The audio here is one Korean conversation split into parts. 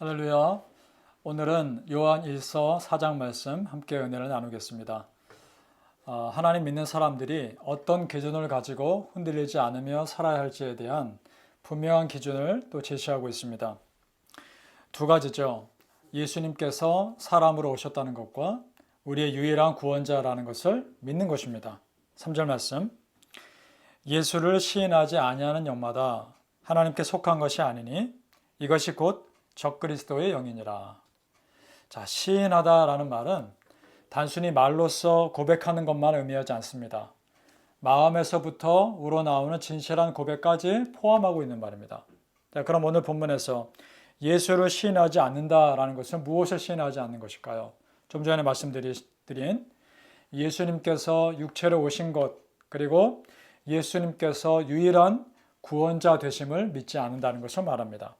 할렐루야. 오늘은 요한 1서 4장 말씀 함께 은혜를 나누겠습니다. 하나님 믿는 사람들이 어떤 기준을 가지고 흔들리지 않으며 살아야 할지에 대한 분명한 기준을 또 제시하고 있습니다. 두 가지죠. 예수님께서 사람으로 오셨다는 것과 우리의 유일한 구원자라는 것을 믿는 것입니다. 3절 말씀. 예수를 시인하지 아니하는 영마다 하나님께 속한 것이 아니니 이것이 곧 적그리스도의 영이니라. 자, 시인하다라는 말은 단순히 말로써 고백하는 것만 의미하지 않습니다. 마음에서부터 우러나오는 진실한 고백까지 포함하고 있는 말입니다. 자, 그럼 오늘 본문에서 예수를 시인하지 않는다라는 것은 무엇을 시인하지 않는 것일까요? 좀 전에 말씀드린 예수님께서 육체로 오신 것, 그리고 예수님께서 유일한 구원자 되심을 믿지 않는다는 것을 말합니다.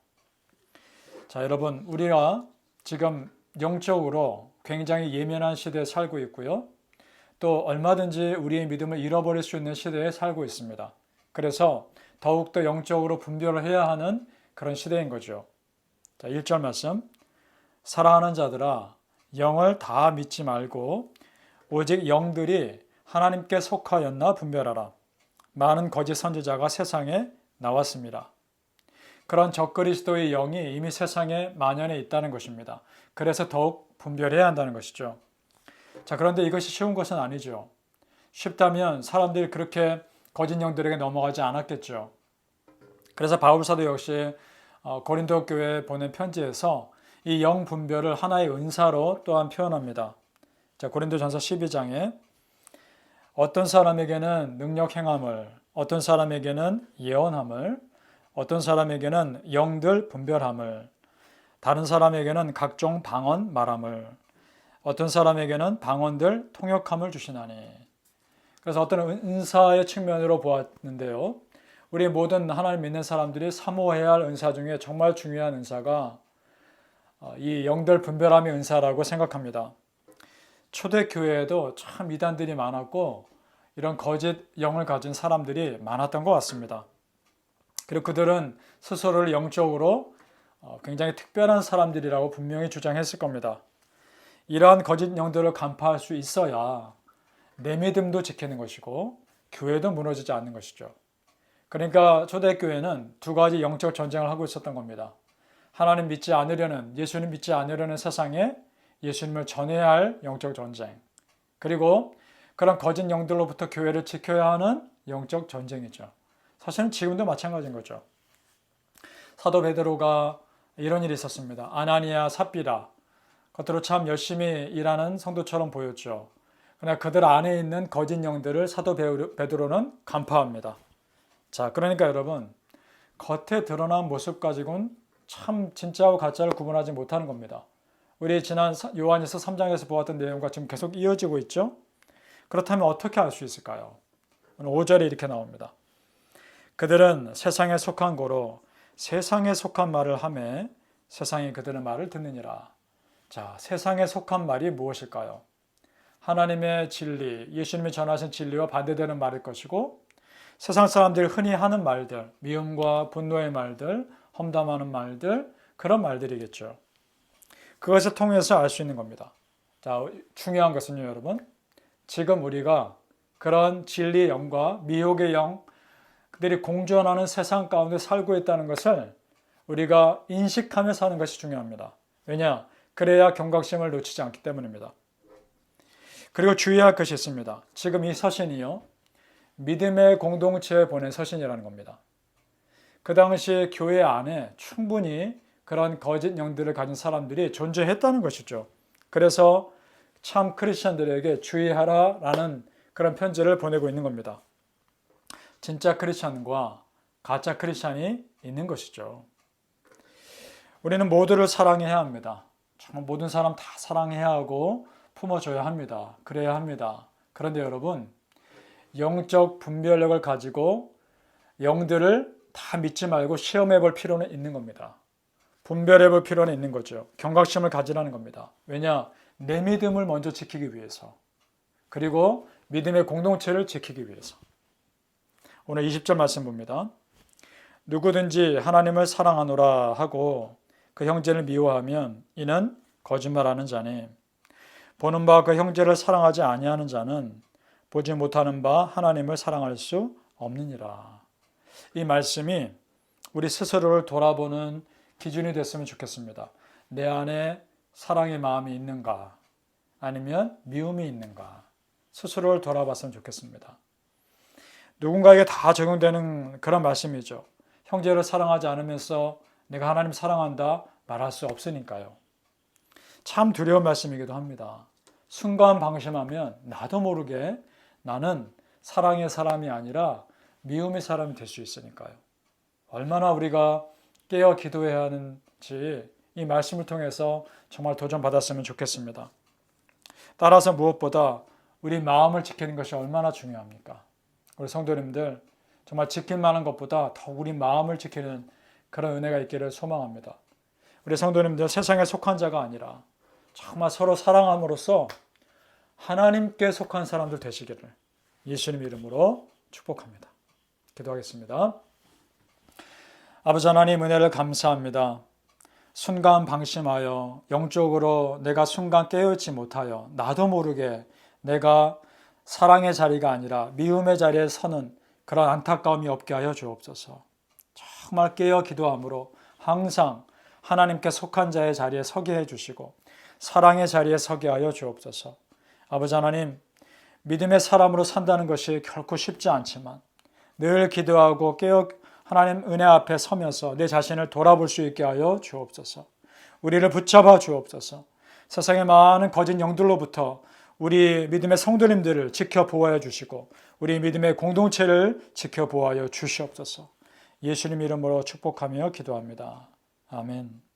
자, 여러분, 우리가 지금 영적으로 굉장히 예민한 시대에 살고 있고요. 또 얼마든지 우리의 믿음을 잃어버릴 수 있는 시대에 살고 있습니다. 그래서 더욱더 영적으로 분별을 해야 하는 그런 시대인 거죠. 자, 1절 말씀. 사랑하는 자들아, 영을 다 믿지 말고 오직 영들이 하나님께 속하였나 분별하라. 많은 거짓 선지자가 세상에 나왔습니다. 그런 적그리스도의 영이 이미 세상에 만연해 있다는 것입니다. 그래서 더욱 분별해야 한다는 것이죠. 자, 그런데 이것이 쉬운 것은 아니죠. 쉽다면 사람들이 그렇게 거짓 영들에게 넘어가지 않았겠죠. 그래서 바울 사도 역시 고린도 교회에 보낸 편지에서 이 영 분별을 하나의 은사로 또한 표현합니다. 자, 고린도전서 12장에 어떤 사람에게는 능력 행함을, 어떤 사람에게는 예언함을, 어떤 사람에게는 영들 분별함을, 다른 사람에게는 각종 방언 말함을, 어떤 사람에게는 방언들 통역함을 주시나니. 그래서 어떤 은사의 측면으로 보았는데요. 우리 모든 하나님 믿는 사람들이 사모해야 할 은사 중에 정말 중요한 은사가 이 영들 분별함의 은사라고 생각합니다. 초대교회에도 참 이단들이 많았고 이런 거짓 영을 가진 사람들이 많았던 것 같습니다. 그리고 그들은 스스로를 영적으로 굉장히 특별한 사람들이라고 분명히 주장했을 겁니다. 이러한 거짓 영들을 간파할 수 있어야 내 믿음도 지키는 것이고 교회도 무너지지 않는 것이죠. 그러니까 초대교회는 두 가지 영적 전쟁을 하고 있었던 겁니다. 하나님 믿지 않으려는, 예수님 믿지 않으려는 세상에 예수님을 전해야 할 영적 전쟁, 그리고 그런 거짓 영들로부터 교회를 지켜야 하는 영적 전쟁이죠. 사실은 지금도 마찬가지인 거죠. 사도 베드로가 이런 일이 있었습니다. 아나니아, 삽비라, 겉으로 참 열심히 일하는 성도처럼 보였죠. 그러나 그들 안에 있는 거짓 영들을 사도 베드로는 간파합니다. 자, 그러니까 여러분, 겉에 드러난 모습 가지고는 참 진짜와 가짜를 구분하지 못하는 겁니다. 우리 지난 요한일서 3장에서 보았던 내용과 지금 계속 이어지고 있죠. 그렇다면 어떻게 알 수 있을까요? 오늘 5절에 이렇게 나옵니다. 그들은 세상에 속한 고로 세상에 속한 말을 하매 세상이 그들의 말을 듣느니라. 자, 세상에 속한 말이 무엇일까요? 하나님의 진리, 예수님이 전하신 진리와 반대되는 말일 것이고, 세상 사람들이 흔히 하는 말들, 미움과 분노의 말들, 험담하는 말들, 그런 말들이겠죠. 그것을 통해서 알 수 있는 겁니다. 자, 중요한 것은요, 여러분. 지금 우리가 그런 진리의 영과 미혹의 영, 그들이 공존하는 세상 가운데 살고 있다는 것을 우리가 인식하며 사는 것이 중요합니다. 왜냐? 그래야 경각심을 놓치지 않기 때문입니다. 그리고 주의할 것이 있습니다. 지금 이 서신이요, 믿음의 공동체에 보낸 서신이라는 겁니다. 그 당시에 교회 안에 충분히 그런 거짓 영들을 가진 사람들이 존재했다는 것이죠. 그래서 참 크리스천들에게 주의하라라는 그런 편지를 보내고 있는 겁니다. 진짜 크리스천과 가짜 크리스천이 있는 것이죠. 우리는 모두를 사랑해야 합니다. 정말 모든 사람 다 사랑해야 하고 품어줘야 합니다. 그래야 합니다. 그런데 여러분, 영적 분별력을 가지고 영들을 다 믿지 말고 시험해 볼 필요는 있는 겁니다. 분별해 볼 필요는 있는 거죠. 경각심을 가지라는 겁니다. 왜냐? 내 믿음을 먼저 지키기 위해서, 그리고 믿음의 공동체를 지키기 위해서. 오늘 20절 말씀 봅니다. 누구든지 하나님을 사랑하노라 하고 그 형제를 미워하면 이는 거짓말하는 자니 보는 바 그 형제를 사랑하지 아니하는 자는 보지 못하는 바 하나님을 사랑할 수 없느니라. 이 말씀이 우리 스스로를 돌아보는 기준이 됐으면 좋겠습니다. 내 안에 사랑의 마음이 있는가 아니면 미움이 있는가 스스로를 돌아봤으면 좋겠습니다. 누군가에게 다 적용되는 그런 말씀이죠. 형제를 사랑하지 않으면서 내가 하나님 사랑한다 말할 수 없으니까요. 참 두려운 말씀이기도 합니다. 순간 방심하면 나도 모르게 나는 사랑의 사람이 아니라 미움의 사람이 될 수 있으니까요. 얼마나 우리가 깨어 기도해야 하는지 이 말씀을 통해서 정말 도전받았으면 좋겠습니다. 따라서 무엇보다 우리 마음을 지키는 것이 얼마나 중요합니까? 우리 성도님들 정말 지킬 만한 것보다 더 우리 마음을 지키는 그런 은혜가 있기를 소망합니다. 우리 성도님들 세상에 속한 자가 아니라 정말 서로 사랑함으로써 하나님께 속한 사람들 되시기를 예수님 이름으로 축복합니다. 기도하겠습니다. 아버지 하나님 은혜를 감사합니다. 순간 방심하여 영적으로 내가 순간 깨어있지 못하여 나도 모르게 내가 사랑의 자리가 아니라 미움의 자리에 서는 그런 안타까움이 없게 하여 주옵소서. 정말 깨어 기도함으로 항상 하나님께 속한 자의 자리에 서게 해주시고 사랑의 자리에 서게 하여 주옵소서. 아버지 하나님, 믿음의 사람으로 산다는 것이 결코 쉽지 않지만 늘 기도하고 깨어 하나님 은혜 앞에 서면서 내 자신을 돌아볼 수 있게 하여 주옵소서. 우리를 붙잡아 주옵소서. 세상의 많은 거짓 영들로부터 우리 믿음의 성도님들을 지켜 보호해 주시고 우리 믿음의 공동체를 지켜 보호하여 주시옵소서. 예수님 이름으로 축복하며 기도합니다. 아멘.